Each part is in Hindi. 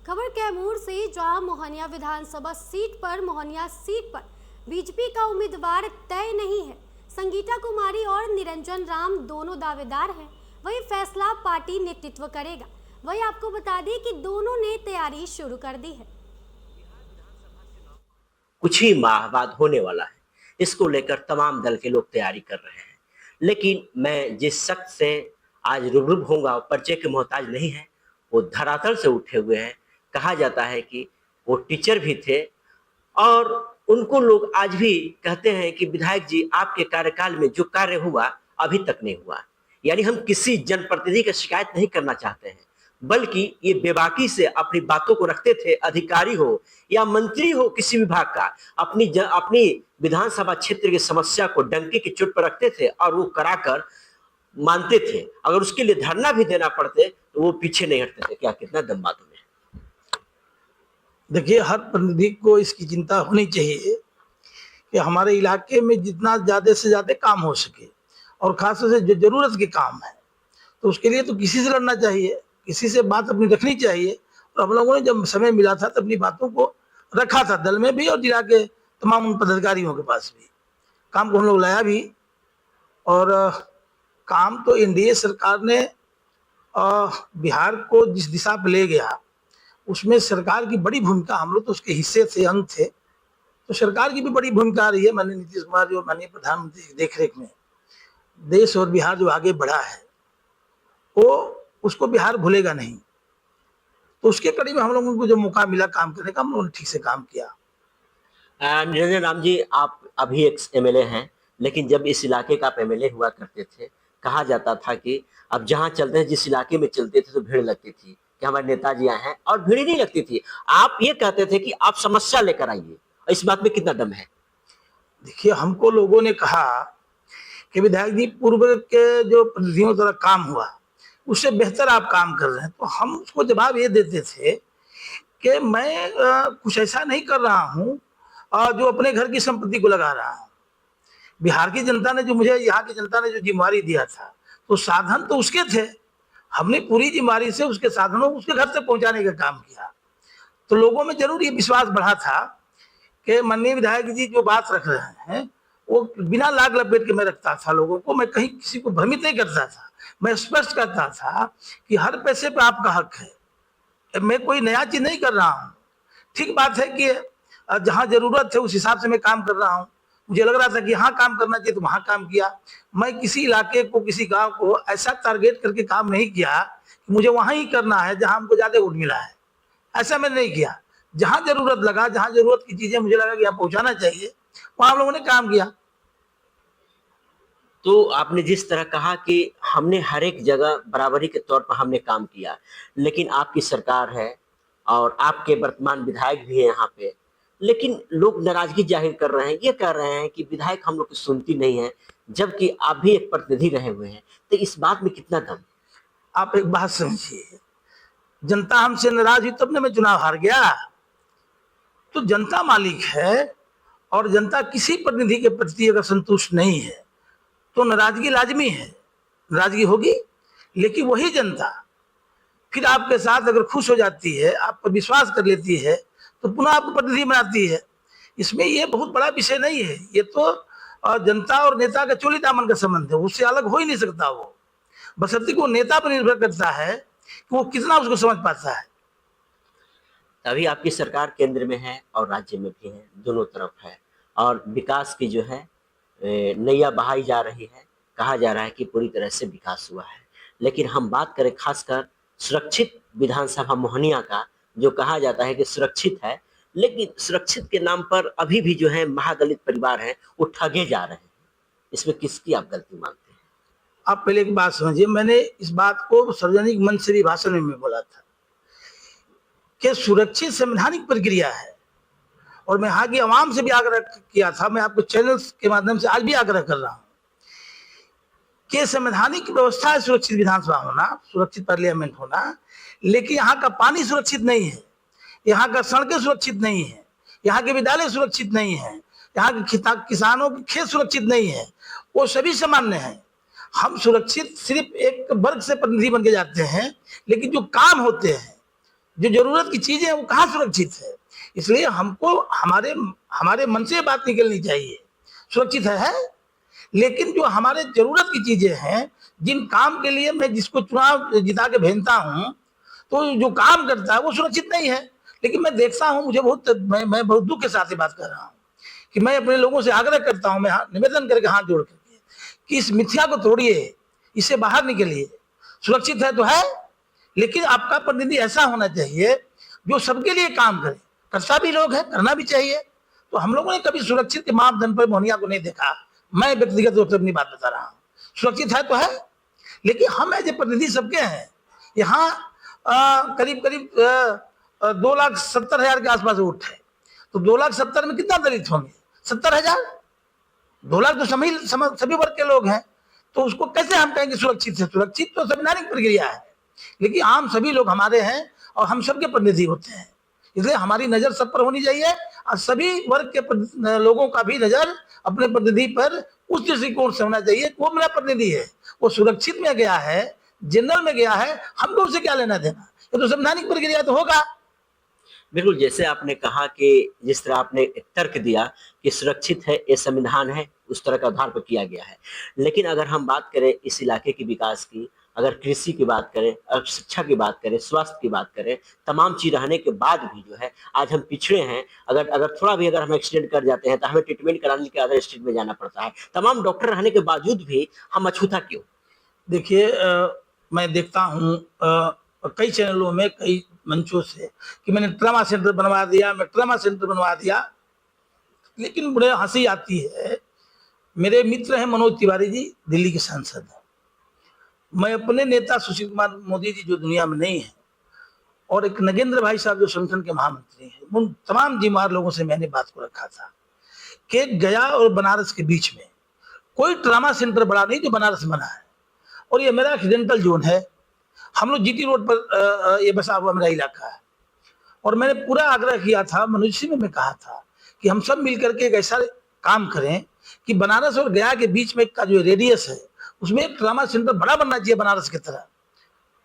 खबर कैमूर से, जहां मोहनिया विधानसभा सीट पर बीजेपी का उम्मीदवार तय नहीं है। संगीता कुमारी और निरंजन राम दोनों दावेदार हैं। वही फैसला पार्टी नेतृत्व करेगा। वही आपको बता दें कि दोनों ने तैयारी शुरू कर दी है। कुछ ही माह बाद होने वाला है। इसको लेकर तमाम दल के लोग तैयारी कर रहे हैं। लेकिन मैं जिस शख्स से आज रूबरू होऊंगा परिचय के मोहताज नहीं है। वो धरातल से उठे हुए हैं। कहा जाता है कि वो टीचर भी थे और उनको लोग आज भी कहते हैं कि विधायक जी, आपके कार्यकाल में जो कार्य हुआ अभी तक नहीं हुआ। यानी हम किसी जनप्रतिनिधि की शिकायत नहीं करना चाहते हैं, बल्कि ये बेबाकी से अपनी बातों को रखते थे। अधिकारी हो या मंत्री हो किसी विभाग का, अपनी विधानसभा क्षेत्र की समस्या को डंके की चोट पर रखते थे और वो कराकर मानते थे। अगर उसके लिए धरना भी देना पड़ते तो वो पीछे नहीं हटते थे। क्या कितना दम बातों में। देखिए, हर प्रतिनिधि को इसकी चिंता होनी चाहिए कि हमारे इलाके में जितना ज़्यादा से ज़्यादा काम हो सके, और खासतौर से जो ज़रूरत के काम है तो उसके लिए तो किसी से लड़ना चाहिए, किसी से बात अपनी रखनी चाहिए। और हम लोगों ने जब समय मिला था तो अपनी बातों को रखा था, दल में भी और जिला के तमाम उन पदाधिकारियों के पास भी। काम को हम लोग लाया भी, और काम तो एनडीए सरकार ने बिहार को जिस दिशा पर ले गया उसमें सरकार की बड़ी भूमिका, हम लोग तो उसके हिस्से थे, अंग थे। तो सरकार की भी बड़ी भूमिका आ रही है। माननीय नीतीश कुमार जो माननीय प्रधानमंत्री की देखरेख में देश और बिहार जो आगे बढ़ा है वो उसको बिहार भूलेगा नहीं। तो उसके कड़ी में हम लोगों को जो मौका मिला काम करने का, हम लोगों ने ठीक से काम किया। निरंजन राम जी, आप अभी एक एमएलए हैं, लेकिन जब इस इलाके का आप एमएलए हुआ करते थे, कहा जाता था कि अब जहां चलते हैं, जिस इलाके में चलते थे तो भीड़ लगती थी कि हमारे नेताजी आए हैं, और भीड़ ही नहीं लगती थी। आप ये कहते थे कि आप समस्या लेकर आइए। इस बात में कितना दम है? देखिए, हमको लोगों ने कहा कि विधायक जी, पूर्व के जो प्रतिनिधियों द्वारा काम हुआ उससे बेहतर आप काम कर रहे हैं। तो हम उसको जवाब ये देते थे कि मैं कुछ ऐसा नहीं कर रहा हूँ जो अपने घर की संपत्ति को लगा रहा हूँ। बिहार की जनता ने जो मुझे, यहाँ की जनता ने जो जिम्मेवारी दिया था, तो साधन तो उसके थे। हमने पूरी जिम्मेवारी से उसके साधनों को उसके घर तक पहुंचाने का काम किया। तो लोगों में जरूर ये विश्वास बढ़ा था कि माननीय विधायक जी जो बात रख रहे हैं वो बिना लाग लपेट के मैं रखता था लोगों को। मैं कहीं किसी को भ्रमित नहीं करता था। मैं स्पष्ट करता था कि हर पैसे पे आपका हक है। मैं कोई नया चीज नहीं कर रहा हूँ। ठीक बात है कि जहाँ जरूरत है उस हिसाब से मैं काम कर रहा हूँ। मुझे लग रहा था कि यहाँ काम करना चाहिए तो वहाँ काम किया। मैं किसी इलाके को, किसी गांव को ऐसा टारगेट करके काम नहीं किया कि मुझे वहाँ ही करना है जहाँ हमको ज्यादा वोट मिला है। ऐसा मैंने नहीं किया। जहाँ जरूरत लगा, जहाँ जरूरत की चीजें मुझे लगा कि यहाँ पहुँचाना चाहिए, वहाँ हम लोगों ने काम किया। तो आपने जिस तरह कहा कि हमने हर एक जगह बराबरी के तौर पर हमने काम किया, लेकिन आपकी सरकार है और आपके वर्तमान विधायक भी है यहाँ पे, लेकिन लोग नाराजगी जाहिर कर रहे हैं। ये कह रहे हैं कि विधायक हम लोग की सुनती नहीं है, जबकि आप भी एक प्रतिनिधि रहे हुए हैं। तो इस बात में कितना दम? आप एक बात समझिए, जनता हमसे नाराज हुई तब ने मैं चुनाव हार गया। तो जनता मालिक है, और जनता किसी प्रतिनिधि के प्रति अगर संतुष्ट नहीं है तो नाराजगी लाजमी है, नाराजगी होगी। लेकिन वही जनता फिर आपके साथ अगर खुश हो जाती है, आप पर विश्वास कर लेती है, तो पुनः आपको प्रतिनिधि बनाती है। इसमें ये बहुत बड़ा विषय नहीं है। ये तो जनता और नेता का चोली दामन का संबंध है, उससे अलग हो ही नहीं सकता। वो बशर्ते को नेता पर निर्भर करता है कि वो कितना उसको समझ पाता है। अभी आपकी सरकार केंद्र में है और राज्य में भी है, दोनों तरफ है, और विकास की जो है नैया बहाई जा रही है। कहा जा रहा है कि पूरी तरह से विकास हुआ है। लेकिन हम बात करें खासकर सुरक्षित विधानसभा मोहनिया का, जो कहा जाता है कि सुरक्षित है, लेकिन सुरक्षित के नाम पर अभी भी जो है महादलित परिवार हैं वो ठगे जा रहे हैं। इसमें किसकी आप गलती मानते हैं? आप पहले एक बात समझिए, मैंने इस बात को सार्वजनिक मंच से भी भाषण में मैं बोला था कि सुरक्षित संवैधानिक प्रक्रिया है, और मैं यहाँ की आवाम से भी आग्रह किया था। मैं आपको चैनल के माध्यम से आज भी आग्रह कर रहा हूँ कि संवैधानिक व्यवस्था है सुरक्षित विधानसभा होना, सुरक्षित पार्लियामेंट होना, लेकिन यहाँ का पानी सुरक्षित नहीं है, यहाँ का सड़कें सुरक्षित नहीं है, यहाँ के विद्यालय सुरक्षित नहीं है, यहाँ के किसानों के खेत सुरक्षित नहीं है। वो सभी सामान्य हैं। हम सुरक्षित सिर्फ एक वर्ग से प्रतिनिधि बन के जाते हैं, लेकिन जो काम होते हैं, जो जरूरत की चीजें हैं वो कहाँ सुरक्षित है। इसलिए हमको हमारे हमारे मन से बात निकलनी चाहिए, सुरक्षित है। लेकिन जो हमारे जरूरत की चीजें हैं, जिन काम के लिए मैं जिसको चुनाव जिता के भेजता हूँ, तो जो काम करता है वो सुरक्षित नहीं है। लेकिन मैं देखता हूँ, मुझे बहुत मैं बहुत दुख के साथ ये बात कर रहा हूँ कि मैं अपने लोगों से आग्रह करता हूँ, मैं निवेदन करके हाथ जोड़ करके कि इस मिथ्या को तोड़िए, इससे बाहर निकलिए। सुरक्षित है तो है, लेकिन आपका प्रतिनिधि ऐसा होना चाहिए जो सबके लिए काम करे। करता भी लोग है, करना भी चाहिए। तो हम लोगों ने कभी सुरक्षित के मापदंड पर मोहनिया को नहीं देखा। मैं व्यक्तिगत रूप से अपनी बात बता रहा हूँ, सुरक्षित है तो है, लेकिन हम एज ए प्रतिनिधि सबके हैं। यहाँ करीब करीब 2,70,000 के आसपास वोट है, तो 2,70,000 में कितना दलित होंगे? 70,000। 2 लाख तो सभी वर्ग के लोग हैं, तो उसको कैसे हम कहेंगे सुरक्षित है? सुरक्षित तो संवैधानिक प्रक्रिया है, लेकिन आम सभी लोग हमारे हैं और हम सबके प्रतिनिधि होते हैं। इसलिए हमारी नजर सब पर होनी चाहिए और सभी वर्ग के लोगों का भी नजर अपने प्रतिनिधि पर उस दृष्टिकोण से होना चाहिए। वो मेरा प्रतिनिधि है, वो सुरक्षित में गया है, जनरल में गया है, हमको उससे क्या लेना देना? ये तो संवैधानिक प्रक्रिया तो होगा। बिल्कुल, जैसे आपने कहा कि जिस तरह आपने तर्क दिया कि सुरक्षित है, ये संविधान है, उस तरह का आधार पर किया गया है। लेकिन अगर हम बात करें इस इलाके के विकास की, अगर कृषि की बात करें, अगर शिक्षा की बात करें, स्वास्थ्य की बात करें, तमाम चीज रहने के बाद भी जो है आज हम पिछड़े हैं। अगर अगर थोड़ा भी अगर हम एक्सीडेंट कर जाते हैं तो हमें ट्रीटमेंट कराने के अदर स्टेट में जाना पड़ता है। तमाम डॉक्टर रहने के बावजूद भी हम अछूता क्यों? देखिए, मैं देखता हूँ कई चैनलों में, कई मंचों से कि मैंने ट्रामा सेंटर बनवा दिया, मैं ट्रामा सेंटर बनवा दिया। लेकिन बड़े हंसी आती है, मेरे मित्र हैं मनोज तिवारी जी, दिल्ली के सांसद हैं। मैं अपने नेता सुशील कुमार मोदी जी जो दुनिया में नहीं है, और एक नगेंद्र भाई साहब जो संगठन के महामंत्री हैं, उन तमाम जिम्मेदार लोगों से मैंने बात को रखा था कि गया और बनारस के बीच में कोई ट्रामा सेंटर बड़ा नहीं जो बनारस बना है, और ये मेरा एक्सीडेंटल जोन है। हम लोग जीटी रोड पर ये बसा हुआ मेरा इलाका है, और मैंने पूरा आग्रह किया था, मनोज सिंह में मैं कहा था कि हम सब मिलकर के एक ऐसा काम करें कि बनारस और गया के बीच में का जो रेडियस है उसमें एक ट्रामा सेंटर बड़ा बनना चाहिए बनारस की तरह।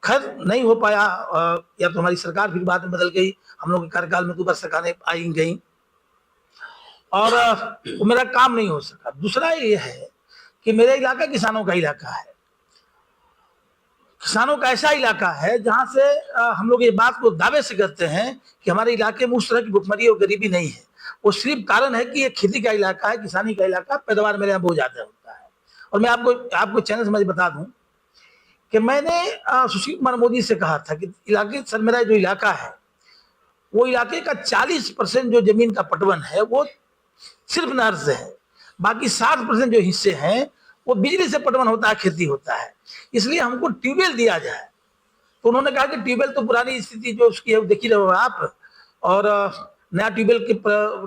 खैर नहीं हो पाया, या तो हमारी सरकार फिर बाद में बदल गई, हम लोग के कार्यकाल में दोबारा सरकारें आई गई और वो मेरा काम नहीं हो सका। दूसरा ये है कि मेरा इलाका किसानों का इलाका है, किसानों का ऐसा इलाका है जहां से हम लोग ये बात को दावे से करते हैं कि हमारे इलाके में उस तरह की भुखमरी और गरीबी नहीं है। वो सिर्फ कारण है कि ये खेती का इलाका है, किसानी का इलाका, पैदावार मेरे यहाँ बहुत ज्यादा होता है। और मैं आपको चैनल से मैं बता दूं कि मैंने सुशील कुमार मोदी से कहा था कि इलाके सर, मेरा जो इलाका है वो इलाके का 40% जो जमीन का पटवन है वो सिर्फ नहर से है, बाकी 60% जो हिस्से हैं वो बिजली से पटवन होता है, खेती होता है। इसलिए हमको ट्यूबवेल दिया जाए। तो उन्होंने कहा कि ट्यूबवेल तो पुरानी स्थिति जो उसकी है देख ही रहे हो आप, और नया ट्यूबवेल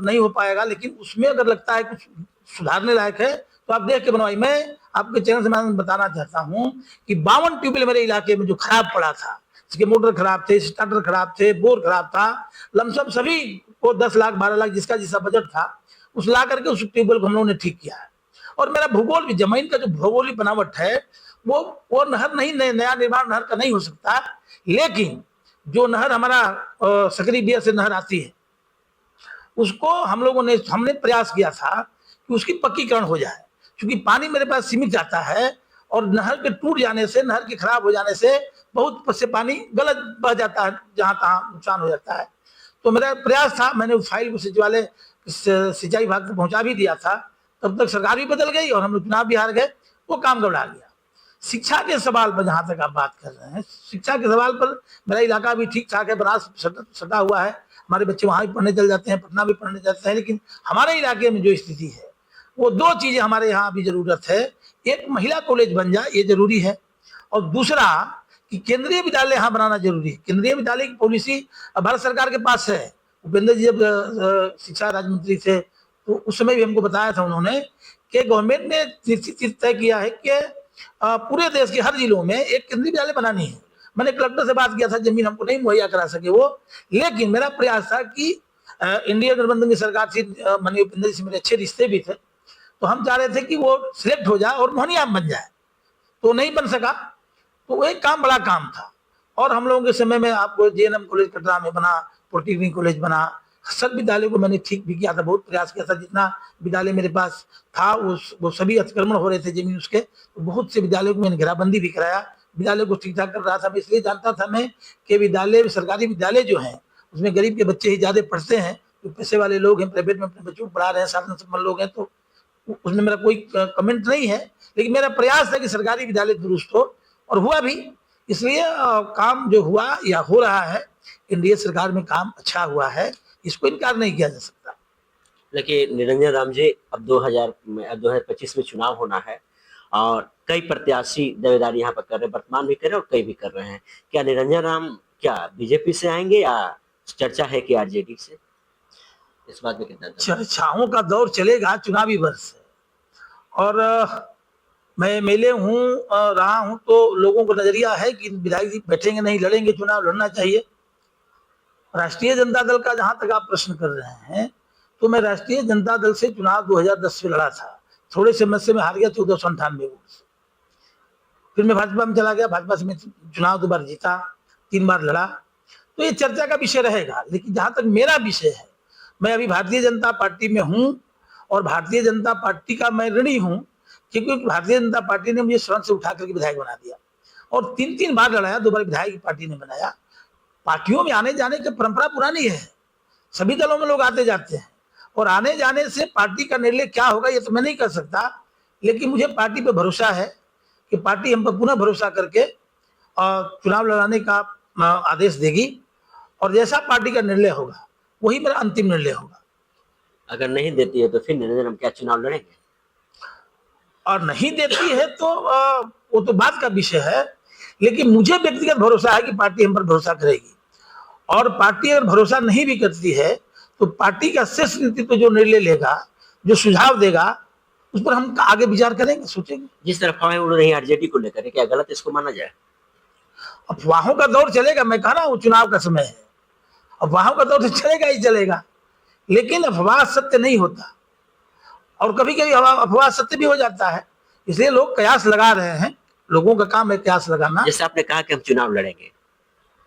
नहीं हो पाएगा, लेकिन उसमें अगर लगता है कुछ सुधारने लायक है तो आप देख के बनवाइए। मैं आपके चैनल से मैं बताना चाहता हूँ कि 52 ट्यूबवेल मेरे इलाके में जो खराब पड़ा था, जिसके मोटर खराब थे, स्टार्टर खराब थे, बोर खराब था, लमसम सभी को 10 लाख 12 लाख जिसका जिसका बजट था उस ला करके उस ट्यूबवेल को हम लोगों ने ठीक किया है। और मेरा भूगोल भी, जमीन का जो भौगोलिक बनावट है वो नहर नहीं, नया निर्माण नहर का नहीं हो सकता, लेकिन जो नहर हमारा सकरी बिया से नहर आती है उसको हमने प्रयास किया था कि उसकी पक्कीकरण हो जाए, क्योंकि पानी मेरे पास सीमित आता है और नहर के टूट जाने से, नहर के खराब हो जाने से बहुत से पानी गलत बह जाता है, जहां तहां नुकसान हो जाता है। तो मेरा प्रयास था, मैंने उस फाइल को सिंचाई विभाग को पहुंचा भी दिया था। तब तक सरकार भी बदल गई और हम लोग चुनाव भी हार गए, वो काम गड़बड़ा गया। शिक्षा के सवाल पर जहां तक आप बात कर रहे हैं, शिक्षा के सवाल पर मेरा इलाका भी ठीक ठाक है, बनारस सटा हुआ है, हमारे बच्चे वहां भी पढ़ने चल जाते हैं, पटना भी पढ़ने जाते हैं। लेकिन हमारे इलाके में जो स्थिति है वो 2 चीजें हमारे यहाँ अभी जरूरत है। एक, महिला कॉलेज बन जाए, ये जरूरी है, और दूसरा कि केंद्रीय विद्यालय यहाँ बनाना जरूरी है। केंद्रीय विद्यालय की पॉलिसी भारत सरकार के पास है। उपेंद्र जी जब शिक्षा राज्य मंत्री थे तो उस समय भी हमको बताया था उन्होंने कि गवर्नमेंट ने निश्चित तय किया है कि पूरे देश के हर जिलों में एक केंद्रीय विद्यालय बनानी है। मैंने कलेक्टर से बात किया था, जमीन हमको नहीं मुहैया करा सके वो, लेकिन मेरा प्रयास था कि इंडिया गठबंधन की सरकार थी, माननीय उपेंद्र जी से मेरे अच्छे रिश्ते भी थे, तो हम चाह रहे थे कि वो सिलेक्ट हो जाए और मोहनिया बन जाए, तो नहीं बन सका। तो वो एक काम, बड़ा काम था, और हम लोगों के समय में आपको जेएनएम कॉलेज कटरा में बना, पॉलिटेक्निक कॉलेज बना, सब विद्यालयों को मैंने ठीक भी किया था, बहुत प्रयास किया था। जितना विद्यालय मेरे पास था वो सभी अतिक्रमण हो रहे थे जमीन उसके, तो बहुत से विद्यालयों को मैंने घेराबंदी भी कराया, विद्यालय को ठीक ठाक कर रहा था। मैं इसलिए जानता था मैं कि विद्यालय, सरकारी विद्यालय जो हैं उसमें गरीब के बच्चे ही ज्यादा पढ़ते हैं, जो पैसे वाले लोग हैं प्राइवेट में अपने बच्चों को पढ़ा रहे हैं, साधन संपन्न लोग हैं, तो उसमें मेरा कोई कमेंट नहीं है। लेकिन मेरा प्रयास है कि सरकारी विद्यालय दुरुस्त हो, और हुआ भी। इसलिए काम जो हुआ या हो रहा है, एनडीए सरकार में काम अच्छा हुआ है, इसको इनकार नहीं किया जा सकता। लेकिन निरंजन राम जी, अब 2025 में चुनाव होना है और कई प्रत्याशी दावेदारी यहाँ पर कर रहे हैं, वर्तमान भी कर रहे हैं और कई भी कर रहे हैं। क्या निरंजन राम क्या बीजेपी से आएंगे या चर्चा है कि आरजेडी से? इस बात में कितना चर्चाओं का दौर चलेगा, चुनावी वर्ष है, और मैं एमएलए हूँ रहा हूँ, तो लोगों को नजरिया है कि विधायक जी बैठेंगे नहीं, लड़ेंगे, चुनाव लड़ना चाहिए। राष्ट्रीय जनता दल का जहां तक आप प्रश्न कर रहे हैं, तो मैं राष्ट्रीय जनता दल से चुनाव 2010 में लड़ा था, थोड़े से मत से मैं हार गया 1498 वोट से। फिर मैं भाजपा में चला गया, भाजपा से मैं चुनाव 2 बार जीता, 3 बार लड़ा। तो ये चर्चा का विषय रहेगा। लेकिन जहां तक मेरा विषय है, मैं अभी भारतीय जनता पार्टी में हूं, और भारतीय जनता पार्टी का मैं ऋणी हूं, क्योंकि भारतीय जनता पार्टी ने मुझे सड़क से उठा करके विधायक बना दिया, और 3 बार लड़ाया, 2 बार विधायक पार्टी ने बनाया। पार्टियों में आने जाने की परंपरा पुरानी है, सभी दलों में लोग आते जाते हैं, और आने जाने से पार्टी का निर्णय क्या होगा ये तो मैं नहीं कर सकता। लेकिन मुझे पार्टी पे भरोसा है कि पार्टी हम पर पुनः भरोसा करके चुनाव लड़ाने का आदेश देगी, और जैसा पार्टी का निर्णय होगा वही मेरा अंतिम निर्णय होगा। अगर नहीं देती है तो फिर निरंजन राम क्या चुनाव लड़ेंगे? और नहीं देती है तो वो तो बात का विषय है। लेकिन मुझे व्यक्तिगत भरोसा है कि पार्टी हम पर भरोसा करेगी, और पार्टी अगर भरोसा नहीं भी करती है तो पार्टी का शीर्ष नेतृत्व जो निर्णय लेगा, जो सुझाव देगा, उस पर हम आगे विचार करेंगे, सोचेंगे। जिस तरह अफवाहें उड़ रही हैं आरजेडी को लेकर, क्या गलत इसको माना जाए? अफवाहों का दौर चलेगा, मैं कह रहा हूँ चुनाव का समय है, अफवाहों का दौर तो चलेगा ही चलेगा। लेकिन अफवाह सत्य नहीं होता, और कभी कभी अफवाह सत्य भी हो जाता है। इसलिए लोग कयास लगा रहे हैं, लोगों का काम है कयास लगाना। जैसे आपने कहा कि हम चुनाव लड़ेंगे,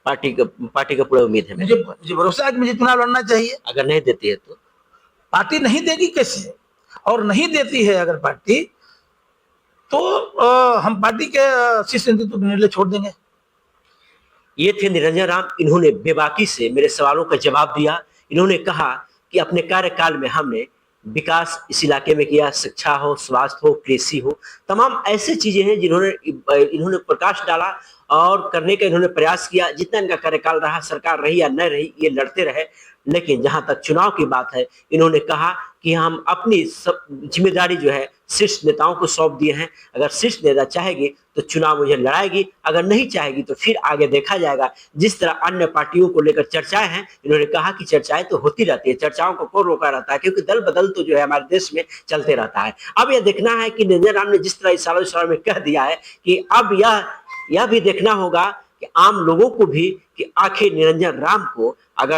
पार्टी का पूरा उम्मीद है। मुझे भरोसा है कि मुझे चुनाव लड़ना चाहिए। अगर नहीं देती है तो? पार्टी नहीं देगी कैसे, और नहीं देती है अगर पार्टी, तो हम पार्टी के शीर्ष नेतृत्व निर्णय छोड़ देंगे। ये थे निरंजन राम। इन्होंने बेबाकी से मेरे सवालों का जवाब दिया। इन्होंने कहा कि अपने कार्यकाल में हमने विकास इस इलाके में किया, शिक्षा हो, स्वास्थ्य हो, कृषि हो, तमाम ऐसी चीजें हैं जिन्होंने इन्होंने प्रकाश डाला और करने का इन्होंने प्रयास किया। जितना इनका कार्यकाल रहा, सरकार रही या न रही, ये लड़ते रहे। लेकिन जहां तक चुनाव की बात है, इन्होंने कहा कि हम अपनी सब जिम्मेदारी जो है शीर्ष नेताओं को सौंप दिए हैं। अगर शीर्ष नेता चाहेगी तो चुनाव मुझे लड़ाएगी, अगर नहीं चाहेगी तो फिर आगे देखा जाएगा। जिस तरह अन्य पार्टियों को लेकर चर्चाएं हैं, इन्होंने कहा कि चर्चाएं तो होती रहती है, चर्चाओं को कौन रोका रहता है, क्योंकि दल बदल तो जो है हमारे देश में चलते रहता है। अब यह देखना है कि निरंजन राम ने जिस तरह इस सालों में कह दिया है कि अब यह भी देखना होगा कि आम लोगों को भी, कि आखिर निरंजन राम को अगर